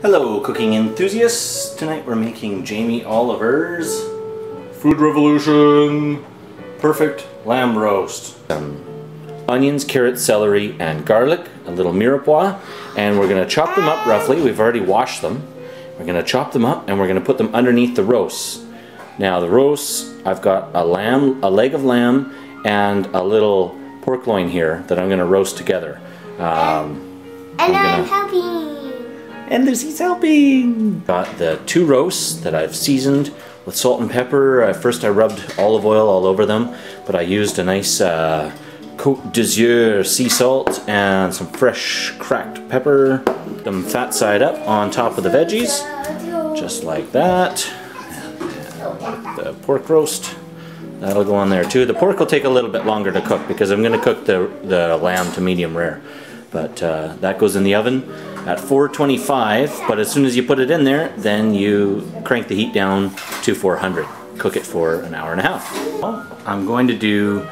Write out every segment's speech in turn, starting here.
Hello cooking enthusiasts! Tonight we're making Jamie Oliver's Food Revolution Perfect Lamb Roast. Onions, carrots, celery, and garlic, a little mirepoix, and we're going to chop them up roughly. We've already washed them. We're going to chop them up and we're going to put them underneath the roasts. Now the roasts, I've got a leg of lamb and a little pork loin here that I'm going to roast together. And I'm helping. And Lucy's helping! Got the 2 roasts that I've seasoned with salt and pepper. First I rubbed olive oil all over them, but I used a nice Côte d'Azur sea salt and some fresh cracked pepper. Put them fat side up on top of the veggies, just like that. And the pork roast, that'll go on there too. The pork will take a little bit longer to cook because I'm going to cook the lamb to medium rare. But that goes in the oven at 425, but as soon as you put it in there, then you crank the heat down to 400. Cook it for an hour and a half. I'm going to do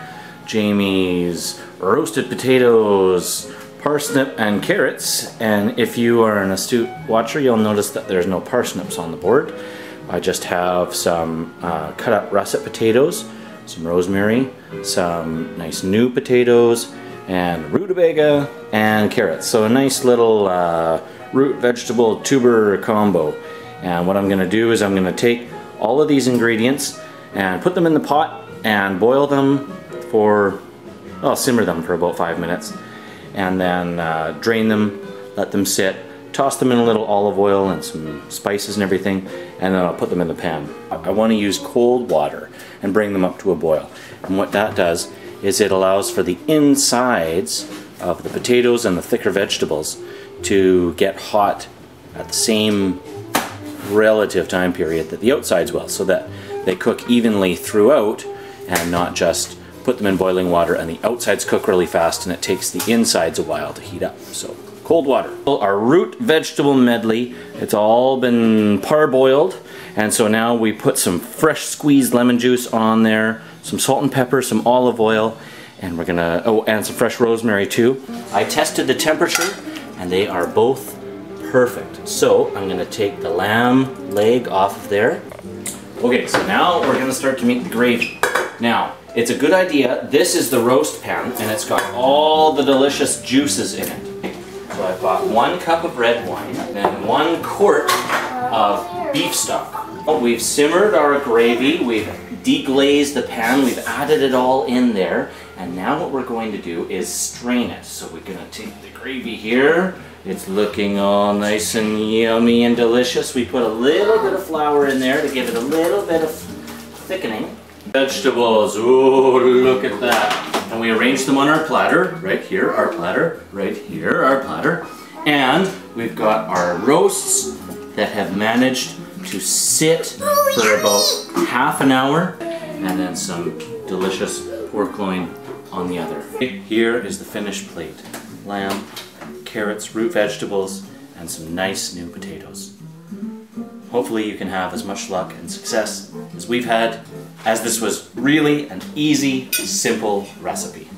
Jamie's roasted potatoes, parsnip, and carrots. And if you are an astute watcher, you'll notice that there's no parsnips on the board. I just have some cut up russet potatoes, some rosemary, some nice new potatoes, and rutabaga and carrots. So a nice little root vegetable tuber combo. And what I'm going to do is I'm going to take all of these ingredients and put them in the pot and boil them for, well, simmer them for about 5 minutes. And then drain them, let them sit, toss them in a little olive oil and some spices and everything, and then I'll put them in the pan. I want to use cold water and bring them up to a boil. And what that does is it allows for the insides of the potatoes and the thicker vegetables to get hot at the same relative time period that the outsides will, so that they cook evenly throughout and not just put them in boiling water and the outsides cook really fast and it takes the insides a while to heat up. So cold water. Our root vegetable medley, it's all been parboiled, and so now we put some fresh squeezed lemon juice on there, some salt and pepper, some olive oil, and we're gonna, oh, and some fresh rosemary too. I tested the temperature and they are both perfect. So I'm gonna take the lamb leg off of there. Okay, so now we're gonna start to make the gravy. Now, it's a good idea, this is the roast pan and it's got all the delicious juices in it. So I've got 1 cup of red wine and 1 quart of beef stock. We've simmered our gravy, we've deglazed the pan, we've added it all in there, and now what we're going to do is strain it. So we're going to take the gravy here. It's looking all nice and yummy and delicious. We put a little bit of flour in there to give it a little bit of thickening. Vegetables, oh, look at that. And we arrange them on our platter, right here, our platter, right here, our platter. And we've got our roasts that have managed to sit for about half an hour, and then some delicious pork loin on the other. Here is the finished plate. Lamb, carrots, root vegetables, and some nice new potatoes. Hopefully you can have as much luck and success as we've had, as this was really an easy, simple recipe.